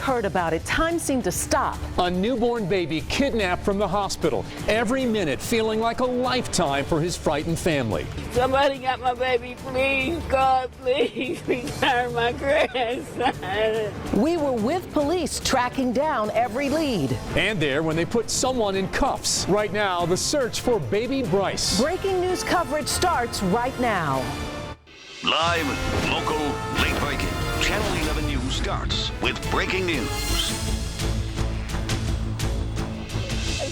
heard about it, time seemed to stop. A newborn baby kidnapped from the hospital. Every minute feeling like a lifetime for his frightened family. Somebody got my baby, please, God, please, return my grandson. We were with police tracking down every lead. And there when they put someone in cuffs. Right now, the search for baby Bryce. Breaking news coverage starts right now. Live, local, late breaking. Channel 11 News starts with breaking news.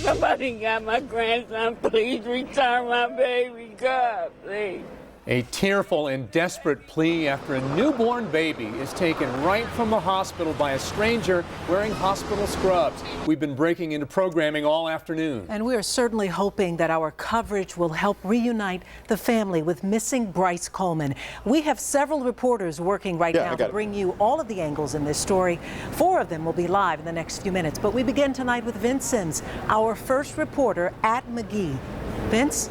Somebody got my grandson, please return my baby, God, please. A tearful and desperate plea after a newborn baby is taken right from the hospital by a stranger wearing hospital scrubs. We've been breaking into programming all afternoon. And we are certainly hoping that our coverage will help reunite the family with missing Bryce Coleman. We have several reporters working right now to bring you all of the angles in this story. 4 of them will be live in the next few minutes. But we begin tonight with Vince Sims, our first reporter at Magee. Vince?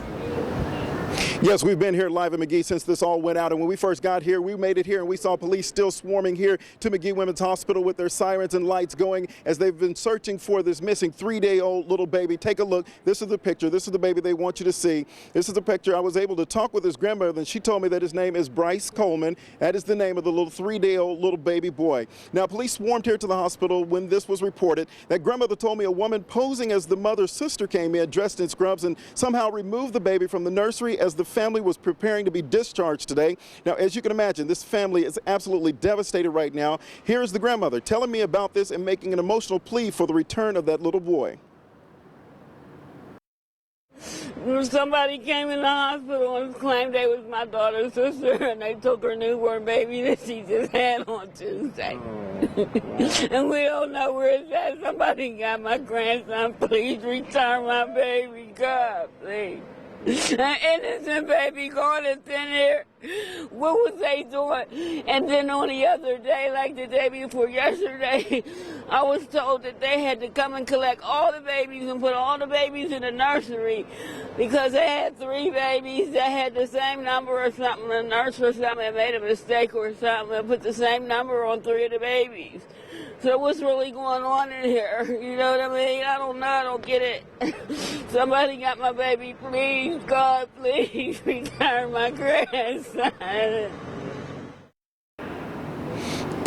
Yes, we've been here live at Magee since this all went out, and when we first got here, we made it here and we saw police still swarming here to Magee Women's Hospital with their sirens and lights going as they've been searching for this missing 3-day-old little baby. Take a look. This is the picture. This is the baby they want you to see. This is the picture. I was able to talk with his grandmother, and she told me that his name is Bryce Coleman. That is the name of the little 3-day-old little baby boy. Now, police swarmed here to the hospital when this was reported. That grandmother told me a woman posing as the mother's sister came in dressed in scrubs and somehow removed the baby from the nursery as the family was preparing to be discharged today. Now, as you can imagine, this family is absolutely devastated right now. Here's the grandmother telling me about this and making an emotional plea for the return of that little boy. Somebody came in the hospital and claimed they was my daughter's sister, and they took her newborn baby that she just had on Tuesday. And we don't know where it's at. Somebody got my grandson. Please return my baby, God, please. An innocent baby girl that's in here. What was they doing? And then on the other day, like the day before yesterday, I was told that they had to come and collect all the babies and put all the babies in the nursery because they had 3 babies that had the same number or something. The nurse or something made a mistake or something and put the same number on 3 of the babies. So what's really going on in here? You know what I mean? I don't know. I don't get it. Somebody got my baby. Please, God, please return my grandson.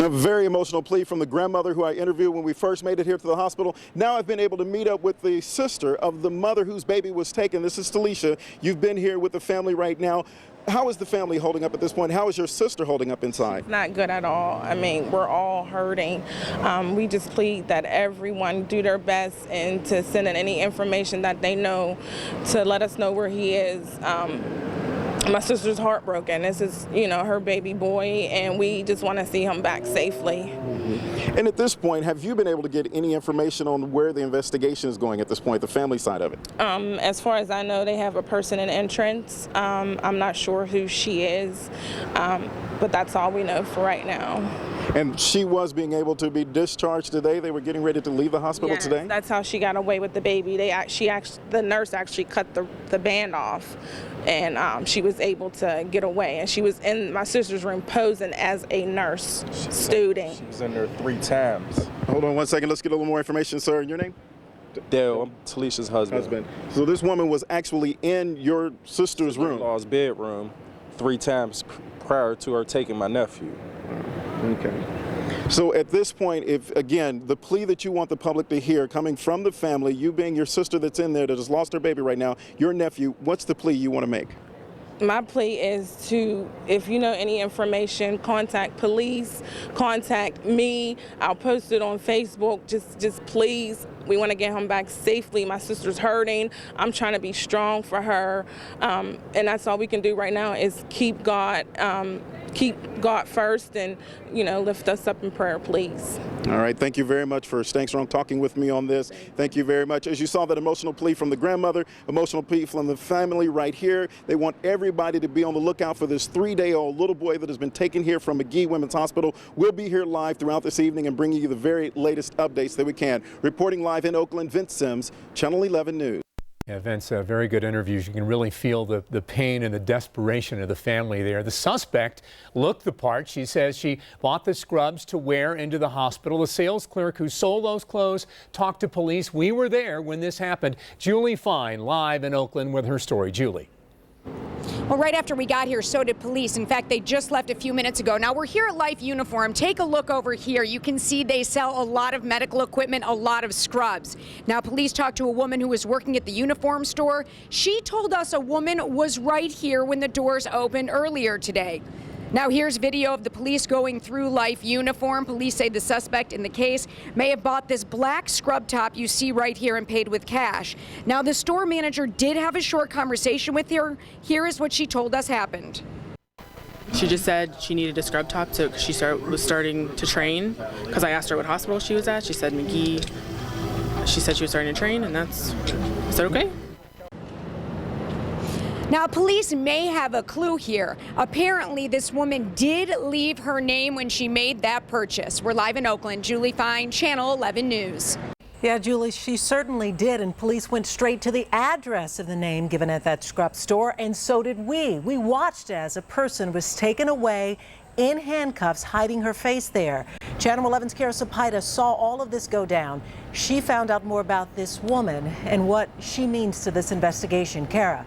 A very emotional plea from the grandmother who I interviewed when we first made it here to the hospital. Now I've been able to meet up with the sister of the mother whose baby was taken. This is Talisha. You've been here with the family right now. How is the family holding up at this point? How is your sister holding up inside? Not good at all. I mean, we're all hurting. We just plead that everyone do their best and to send in any information that they know to let us know where he is. My sister's heartbroken. This is, her baby boy, and we just want to see him back safely. And at this point, have you been able to get any information on where the investigation is going at this point, the family side of it? As far as I know, they have a person in entrance. I'm not sure who she is, but that's all we know for right now. And she was being able to be discharged today? They were getting ready to leave the hospital today? That's how she got away with the baby. The nurse actually cut the band off, and she was able to get away. And she was in my sister's room posing as a nurse student. She was in there 3 times. Hold on one second. Let's get a little more information, sir. Your name? Dale, I'm Talisha's husband. So this woman was actually in your sister's room? In-law's bedroom 3 times prior to her taking my nephew. Okay. So at this point, if, again, the plea that you want the public to hear coming from the family, you being your sister that's in there that has lost her baby right now, your nephew, what's the plea you want to make? My plea is to, if you know any information, contact police, contact me. I'll post it on Facebook. Just please, we want to get him back safely. My sister's hurting. I'm trying to be strong for her. And that's all we can do right now is keep God first and, lift us up in prayer, please. All right. Thank you very much for staying strong, talking with me on this. Thank you very much. As you saw, that emotional plea from the grandmother, emotional plea from the family right here. They want everybody to be on the lookout for this 3-day-old little boy that has been taken here from Magee Women's Hospital. We'll be here live throughout this evening and bringing you the very latest updates that we can. Reporting live in Oakland, Vince Sims, Channel 11 News. Yeah, Vince, very good interviews. You can really feel the pain and the desperation of the family there. The suspect looked the part. She says she bought the scrubs to wear into the hospital. The sales clerk who sold those clothes talked to police. We were there when this happened. Julie Fine, live in Oakland with her story. Julie. Well, right after we got here, so did police. In fact, they just left a few minutes ago. Now, we're here at Life Uniform. Take a look over here. You can see they sell a lot of medical equipment, a lot of scrubs. Now, police talked to a woman who was working at the uniform store. She told us a woman was right here when the doors opened earlier today. Now, here's video of the police going through Life Uniform. Police say the suspect in the case may have bought this black scrub top you see right here and paid with cash. Now, the store manager did have a short conversation with her. Here is what she told us happened. She just said she needed a scrub top so she was starting to train. Because I asked her what hospital she was at. She said Magee. She said she was starting to train, and I said okay. Now, police may have a clue here. Apparently, this woman did leave her name when she made that purchase. We're live in Oakland. Julie Fine, Channel 11 News. Yeah, Julie, she certainly did, and police went straight to the address of the name given at that scrub store, and so did we. We watched as a person was taken away in handcuffs, hiding her face there. Channel 11's Kara Sapita saw all of this go down. She found out more about this woman and what she means to this investigation. Kara.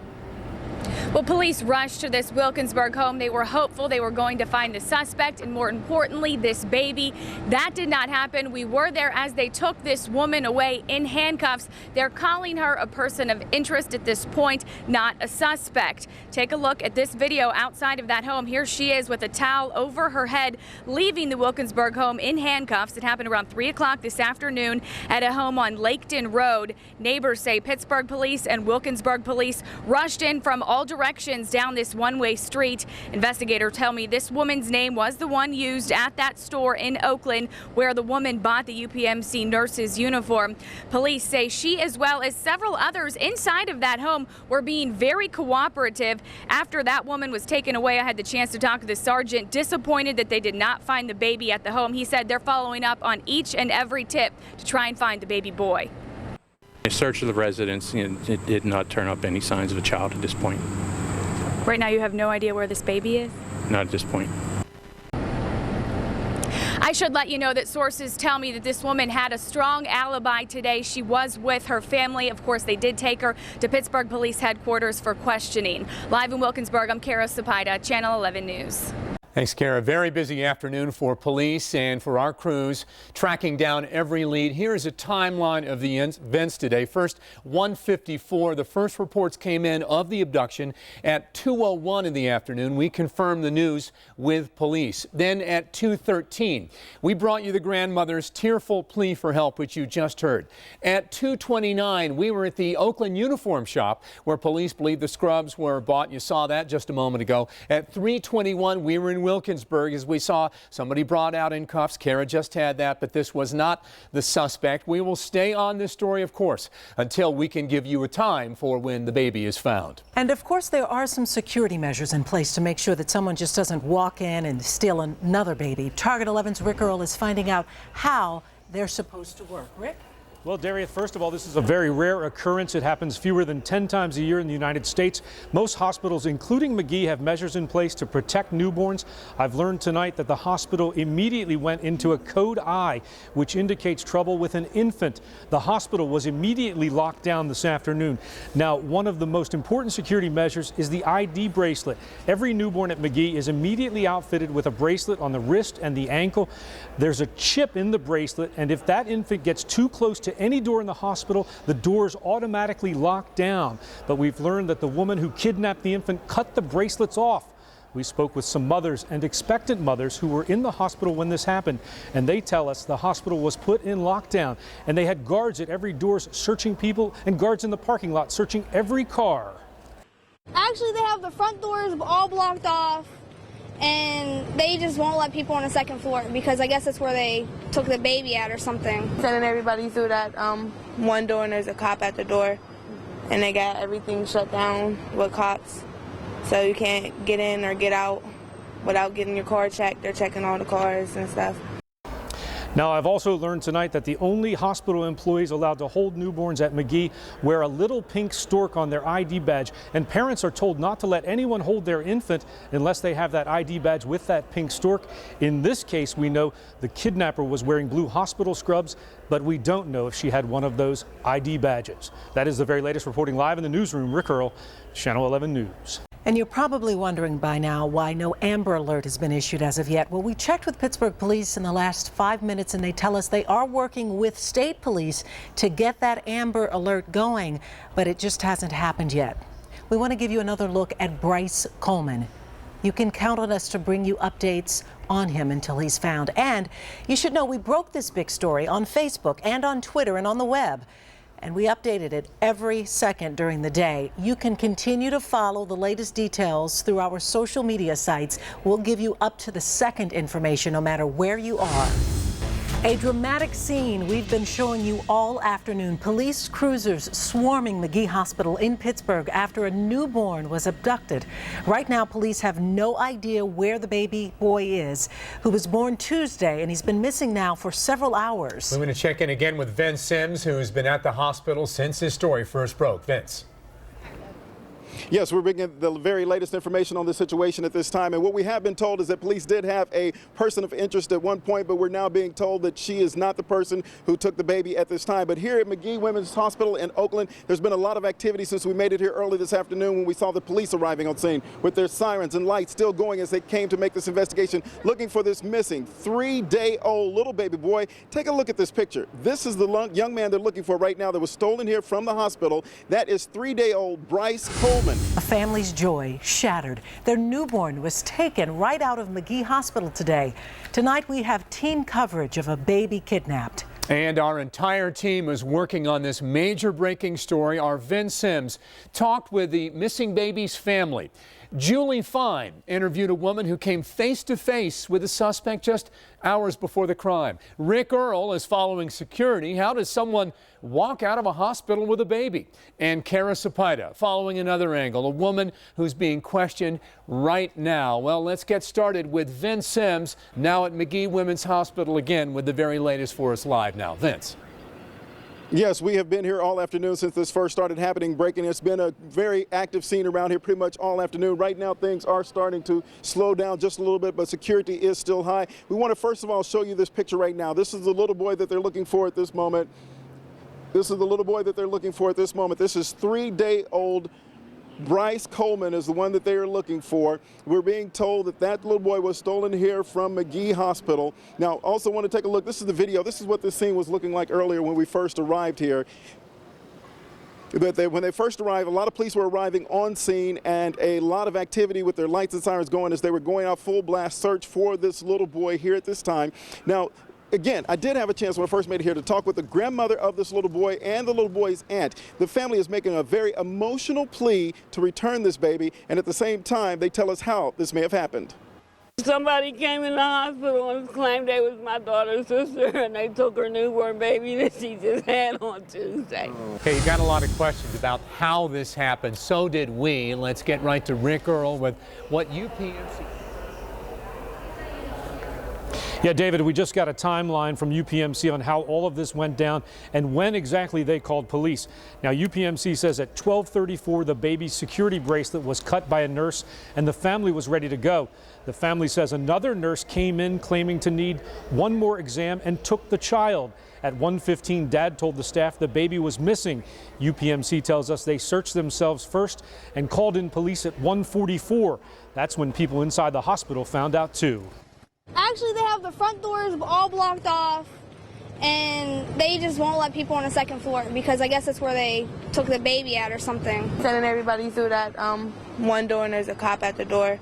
Well, police rushed to this Wilkinsburg home. They were hopeful they were going to find the suspect and, more importantly, this baby. That did not happen. We were there as they took this woman away in handcuffs. They're calling her a person of interest at this point, not a suspect. Take a look at this video outside of that home. Here she is with a towel over her head, leaving the Wilkinsburg home in handcuffs. It happened around 3 o'clock this afternoon at a home on Laketon Road. Neighbors say Pittsburgh police and Wilkinsburg police rushed in from all directions down this one-way street. Investigators tell me this woman's name was the one used at that store in Oakland where the woman bought the UPMC nurse's uniform. Police say she, as well as several others inside of that home, were being very cooperative. After that woman was taken away, I had the chance to talk to the sergeant, disappointed that they did not find the baby at the home. He said they're following up on each and every tip to try and find the baby boy. A search of the residence, it did not turn up any signs of a child at this point. Right now you have no idea where this baby is? Not at this point. I should let you know that sources tell me that this woman had a strong alibi today. She was with her family. Of course, they did take her to Pittsburgh Police Headquarters for questioning. Live in Wilkinsburg, I'm Kara Sapita, Channel 11 News. Thanks, Kara. Very busy afternoon for police and for our crews tracking down every lead. Here is a timeline of the events today. First, 1:54. The first reports came in of the abduction. At 2:01 in the afternoon, we confirmed the news with police. Then at 2:13, we brought you the grandmother's tearful plea for help, which you just heard. At 2:29, we were at the Oakland uniform shop where police believe the scrubs were bought. You saw that just a moment ago. At 3:21, we were in Wilkinsburg as we saw somebody brought out in cuffs. Kara just had that, but this was not the suspect. We will stay on this story, of course, until we can give you a time for when the baby is found. And of course, there are some security measures in place to make sure that someone just doesn't walk in and steal another baby. Target 11's Rick Earl is finding out how they're supposed to work. Rick? Well, Darius, first of all, this is a very rare occurrence. It happens fewer than 10 times a year in the United States. Most hospitals, including Magee, have measures in place to protect newborns. I've learned tonight that the hospital immediately went into a code I, which indicates trouble with an infant. The hospital was immediately locked down this afternoon. Now, one of the most important security measures is the ID bracelet. Every newborn at Magee is immediately outfitted with a bracelet on the wrist and the ankle. There's a chip in the bracelet, and if that infant gets too close to any door in the hospital, the doors automatically lock down. But we've learned that the woman who kidnapped the infant cut the bracelets off. We spoke with some mothers and expectant mothers who were in the hospital when this happened, and they tell us the hospital was put in lockdown, and they had guards at every door searching people and guards in the parking lot searching every car. Actually, they have the front doors all blocked off, and they just won't let people on the second floor because I guess that's where they took the baby at or something. Sending everybody through that one door, and there's a cop at the door, and they got everything shut down with cops, so you can't get in or get out without getting your car checked. They're checking all the cars and stuff. Now, I've also learned tonight that the only hospital employees allowed to hold newborns at Magee wear a little pink stork on their ID badge, and parents are told not to let anyone hold their infant unless they have that ID badge with that pink stork. In this case, we know the kidnapper was wearing blue hospital scrubs, but we don't know if she had one of those ID badges. That is the very latest. Reporting live in the newsroom, Rick Earl, Channel 11 News. And you're probably wondering by now why no Amber Alert has been issued as of yet. Well, we checked with Pittsburgh police in the last 5 minutes, and they tell us they are working with state police to get that Amber Alert going, but it just hasn't happened yet. We want to give you another look at Bryce Coleman. You can count on us to bring you updates on him until he's found. And you should know we broke this big story on Facebook and on Twitter and on the web, and we updated it every second during the day. You can continue to follow the latest details through our social media sites. We'll give you up to the second information no matter where you are. A dramatic scene we've been showing you all afternoon. Police cruisers swarming Magee Hospital in Pittsburgh after a newborn was abducted. Right now, police have no idea where the baby boy is, who was born Tuesday, and he's been missing now for several hours. We're going to check in again with Vince Sims, who's been at the hospital since his story first broke. Vince. Yes, we're bringing the very latest information on the situation at this time. And what we have been told is that police did have a person of interest at one point, but we're now being told that she is not the person who took the baby at this time. But here at Magee Women's Hospital in Oakland, there's been a lot of activity since we made it here early this afternoon when we saw the police arriving on scene with their sirens and lights still going as they came to make this investigation, looking for this missing 3-day-old little baby boy. Take a look at this picture. This is the young man they're looking for right now that was stolen here from the hospital. That is 3-day-old Bryce Coleman. A family's joy shattered. Their newborn was taken right out of Magee Hospital today. Tonight we have team coverage of a baby kidnapped. And our entire team is working on this major breaking story. Our Vince Sims talked with the missing baby's family. Julie Fine interviewed a woman who came face to face with the suspect just hours before the crime. Rick Earl is following security. How does someone walk out of a hospital with a baby? And Kara Sapida following another angle, a woman who's being questioned right now. Well, let's get started with Vince Sims, now at Magee Women's Hospital again with the very latest for us live now. Vince. Yes, we have been here all afternoon since this first started happening, breaking. It's been a very active scene around here pretty much all afternoon. Right now, things are starting to slow down just a little bit, but security is still high. We want to first of all show you this picture right now. This is the little boy that they're looking for at this moment. This is the little boy that they're looking for at this moment. This is 3-day-old Bryce Coleman is the one that they are looking for. We're being told that that little boy was stolen here from Magee Hospital. Now, also want to take a look. This is the video. This is what this scene was looking like earlier when we first arrived here. But when they first arrived, a lot of police were arriving on scene and a lot of activity with their lights and sirens going as they were going out full blast search for this little boy here at this time. Now, again, I did have a chance when I first made it here to talk with the grandmother of this little boy and the little boy's aunt. The family is making a very emotional plea to return this baby, and at the same time, they tell us how this may have happened. Somebody came in the hospital and claimed they was my daughter's sister, and they took her newborn baby that she just had on Tuesday. Okay, you got a lot of questions about how this happened. So did we. Let's get right to Rick Earl with what UPMC. Yeah, David, we just got a timeline from UPMC on how all of this went down and when exactly they called police. Now, UPMC says at 12:34, the baby's security bracelet was cut by a nurse and the family was ready to go. The family says another nurse came in claiming to need one more exam and took the child. At 1:15, Dad told the staff the baby was missing. UPMC tells us they searched themselves first and called in police at 1:44. That's when people inside the hospital found out too. Actually, they have the front doors all blocked off, and they just won't let people on the second floor because I guess that's where they took the baby at or something. Sending everybody through that one door, and there's a cop at the door,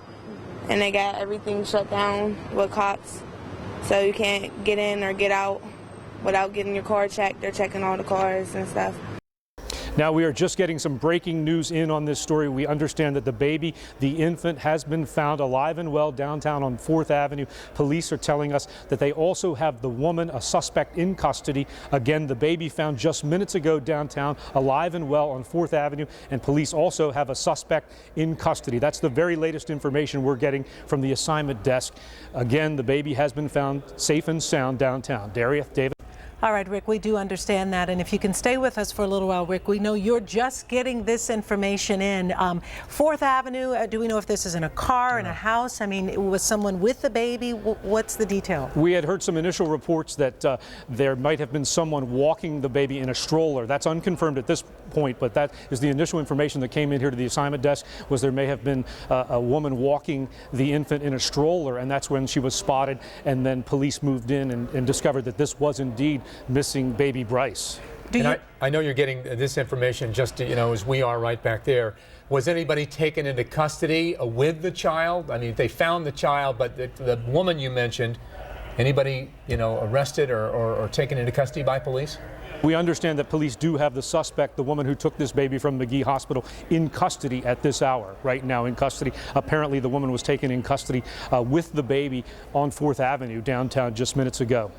and they got everything shut down with cops, so you can't get in or get out without getting your car checked. They're checking all the cars and stuff. Now we are just getting some breaking news in on this story. We understand that the baby, the infant, has been found alive and well downtown on 4th Avenue. Police are telling us that they also have the woman, a suspect, in custody. Again, the baby found just minutes ago downtown, alive and well on 4th Avenue, and police also have a suspect in custody. That's the very latest information we're getting from the assignment desk. Again, the baby has been found safe and sound downtown. Daria, David. All right, Rick, we do understand that. And if you can stay with us for a little while, Rick, we know you're just getting this information in. 4th Avenue, do we know if this is in a car, in a house? I mean, was someone with the baby? What's the detail? We had heard some initial reports that there might have been someone walking the baby in a stroller. That's unconfirmed at this point, but that is the initial information that came in here to the assignment desk, was there may have been a woman walking the infant in a stroller, and that's when she was spotted, and then police moved in and discovered that this was indeed missing baby Bryce. I know you're getting this information just, as we are right back there. Was anybody taken into custody with the child? I mean, they found the child, but the woman you mentioned, anybody, arrested or taken into custody by police? We understand that police do have the suspect, the woman who took this baby from Magee Hospital, in custody at this hour, right now in custody. Apparently the woman was taken in custody with the baby on 4th Avenue downtown just minutes ago.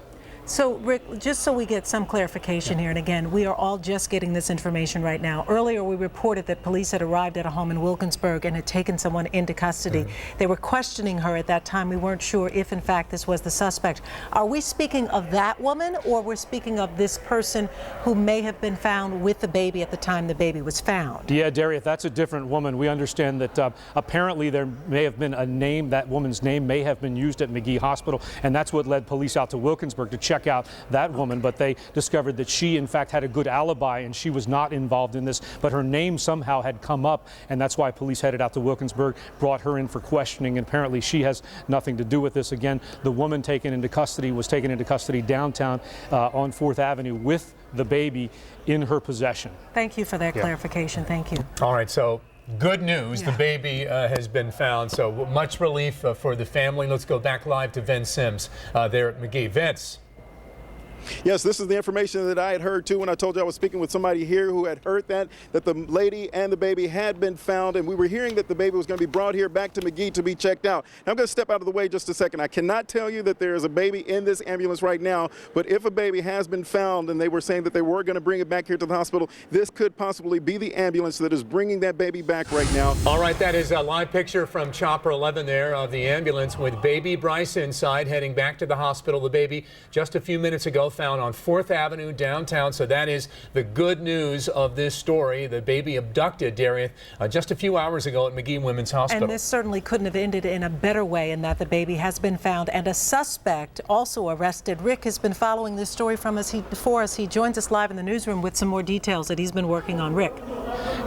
So, Rick, just so we get some clarification here, and again, we are all just getting this information right now. Earlier, we reported that police had arrived at a home in Wilkinsburg and had taken someone into custody. They were questioning her at that time. We weren't sure if, in fact, this was the suspect. Are we speaking of that woman, or we're speaking of this person who may have been found with the baby at the time the baby was found? Yeah, Daria, that's a different woman. We understand that apparently there may have been a name, that woman's name may have been used at Magee Hospital, and that's what led police out to Wilkinsburg to check out that woman, but they discovered that she in fact had a good alibi and she was not involved in this, but her name somehow had come up, and that's why police headed out to Wilkinsburg, brought her in for questioning, and apparently she has nothing to do with this. Again, the woman taken into custody was taken into custody downtown on 4th Avenue with the baby in her possession. Thank you for that clarification. Thank you. All right, so good news, the baby has been found, so much relief for the family. Let's go back live to Vince Sims there at Magee. Vince. Yes, this is the information that I had heard too when I told you I was speaking with somebody here who had heard that the lady and the baby had been found, and we were hearing that the baby was going to be brought here back to Magee to be checked out. Now, I'm going to step out of the way just a second. I cannot tell you that there is a baby in this ambulance right now, but if a baby has been found and they were saying that they were going to bring it back here to the hospital, this could possibly be the ambulance that is bringing that baby back right now. All right, that is a live picture from Chopper 11 there of the ambulance with baby Bryce inside, heading back to the hospital. The baby just a few minutes ago found on 4th Avenue downtown, so that is the good news of this story. The baby abducted, Darius, just a few hours ago at Magee Women's Hospital. And this certainly couldn't have ended in a better way, in that the baby has been found and a suspect also arrested. Rick has been following this story for us. He joins us live in the newsroom with some more details that he's been working on. Rick.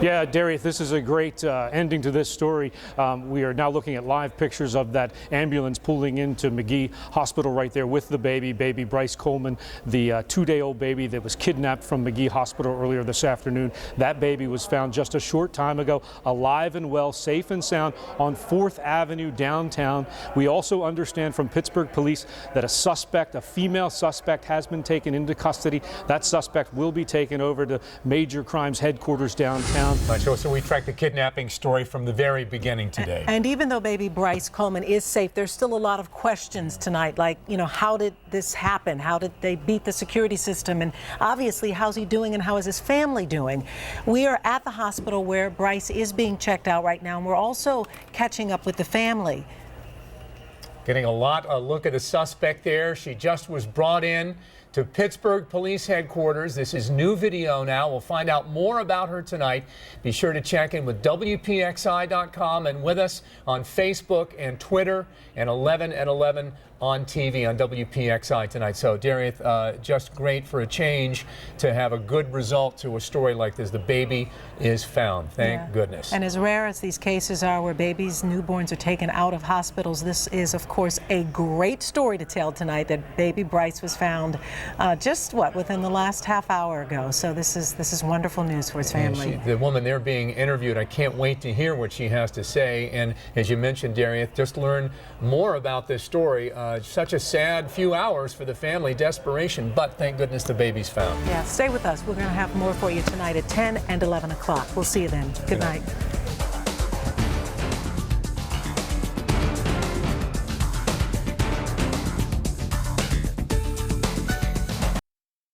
Yeah, Darius, this is a great ending to this story. We are now looking at live pictures of that ambulance pulling into Magee Hospital right there with the baby Bryce Coleman, the 2-day-old baby that was kidnapped from Magee Hospital earlier this afternoon. That baby was found just a short time ago, alive and well, safe and sound on 4th Avenue downtown. We also understand from Pittsburgh police that a female suspect, has been taken into custody. That suspect will be taken over to Major Crimes Headquarters downtown. So we tracked the kidnapping story from the very beginning today. And even though baby Bryce Coleman is safe, there's still a lot of questions tonight, like, how did this happen? How did they beat the security system? And obviously, how's he doing and how is his family doing? We are at the hospital where Bryce is being checked out right now, and we're also catching up with the family. Getting a look at the suspect there. She just was brought in to Pittsburgh Police Headquarters. This is new video now. We'll find out more about her tonight. Be sure to check in with WPXI.com and with us on Facebook and Twitter, and 11 at 11 on TV on WPXI tonight. So, Darius, just great for a change to have a good result to a story like this. The baby is found. Thank goodness. And as rare as these cases are where babies, newborns are taken out of hospitals, this is, of course, a great story to tell tonight, that baby Bryce was found just within the last half hour ago. So this is wonderful news for his family. The woman there being interviewed, I can't wait to hear what she has to say. And as you mentioned, Darius, just learn more about this story Such a sad few hours for the family, desperation, but thank goodness the baby's found. Yeah, stay with us. We're going to have more for you tonight at 10 and 11 o'clock. We'll see you then. Good night.